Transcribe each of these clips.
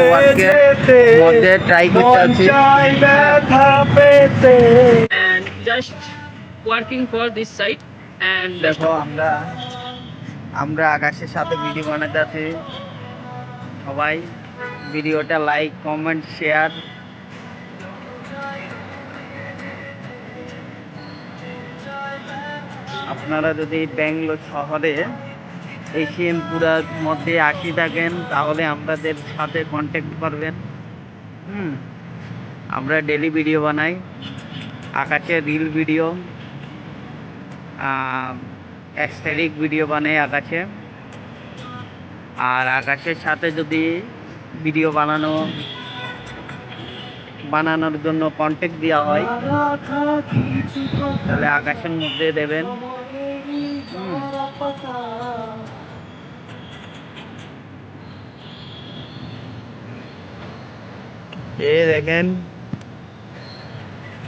ওয়ার্কের মধ্যে ট্রাই করতে আছি and just working for this site and দেখো আমরা আকাশের সাথে ভিডিও বানাতে আছি। সবাই ভিডিওটা লাইক কমেন্ট শেয়ার। আপনারা যদি ব্যাঙ্গালোর শহরে এশিয়ানপুরার মধ্যে আসি থাকেন তাহলে আমাদের সাথে কন্ট্যাক্ট করবেন। আমরা ডেলি ভিডিও বানাই, আকাশের রিল ভিডিও, অ্যাস্থেটিক ভিডিও বানাই আকাশে। আর আকাশের সাথে যদি ভিডিও বানানোর জন্য কন্ট্যাক্ট দেওয়া হয় তাহলে আকাশের মধ্যে দেবেন। দেখেন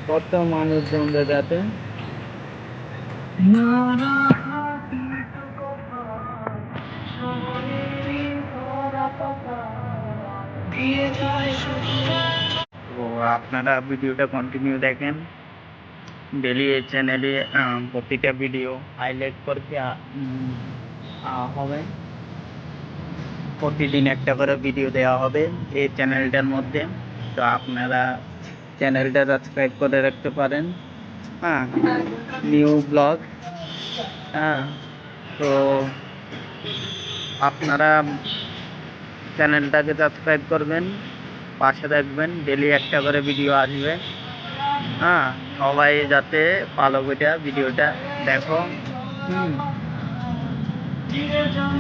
কত মানুষজন যাতে আপনারা ভিডিওটা কন্টিনিউ দেখেন। ডেলি এই চ্যানেলে প্রতিটা ভিডিও হাইলাইট করতে হবে। প্রতিদিন একটা করে ভিডিও দেওয়া হবে এই চ্যানেলটার মধ্যে। তো আপনারা চ্যানেলটা সাবস্ক্রাইব করে রাখতে পারেন। New blog. তো আপনারা চ্যানেলটাকে সাবস্ক্রাইব করবেন, পাশে রাখবেন, ডেলি একটা করে ভিডিও আসবে। সবাই যাতে ভালো করে ভিডিওটা দেখো।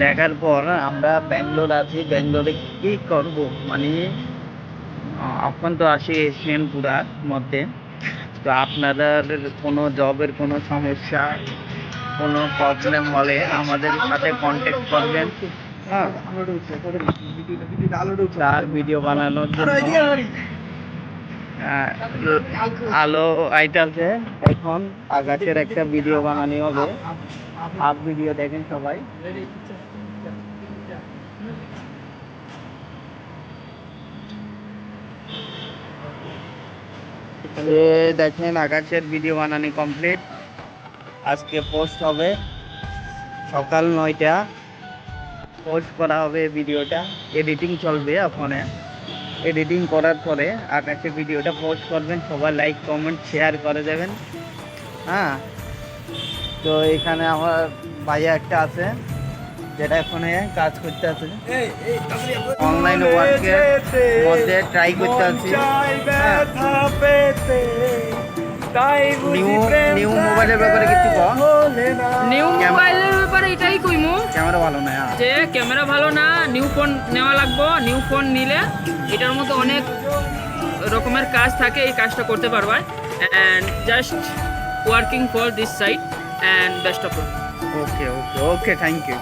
দেখার পর আমরা ব্যাঙ্গালোর আছি, ব্যাঙ্গালোরে কি করব মানে এখন তো আসি এশিয়ানপুরার মধ্যে। তো আপনাদের কোনো জবের কোনো সমস্যা কোনো প্রবলেম হলে আমাদের সাথে কন্ট্যাক্ট করবেন। তার ভিডিও বানানোর জন্য আলো আইতাছে এখন আকাশের একটা ভিডিও বানানো হবে। হাফ ভিডিও দেখেন সবাই। দেখেন আকাশের ভিডিও বানানো কমপ্লিট। আজকে পোস্ট হবে সকাল 9টা, পোস্ট করা হবে ভিডিওটা। এডিটিং চলবে ফোনে, এডিটিং করার পরে আকাশে ভিডিওটা পোস্ট করবেন। সবাই লাইক কমেন্ট শেয়ার করে দেবেন। তো এখানে আমার ভাইয়া একটা আছে যেটা এখানে কাজ করতে আছে, অনলাইন ওয়ার্কের মধ্যে ট্রাই করতে আছি। নিউ মোবাইলের ব্যাপারে কিছু নিউ মোবাইলের ব্যাপারে এটাই কইমু, ক্যামেরা ভালো না, যে ক্যামেরা ভালো না, নিউ ফোন নেওয়া লাগবে। নিউ ফোন নিলে এটার মতো অনেক রকমের কাজ থাকে, এই কাজটা করতে পারবা। And just working for this site and best of luck. Okay okay okay, thank you.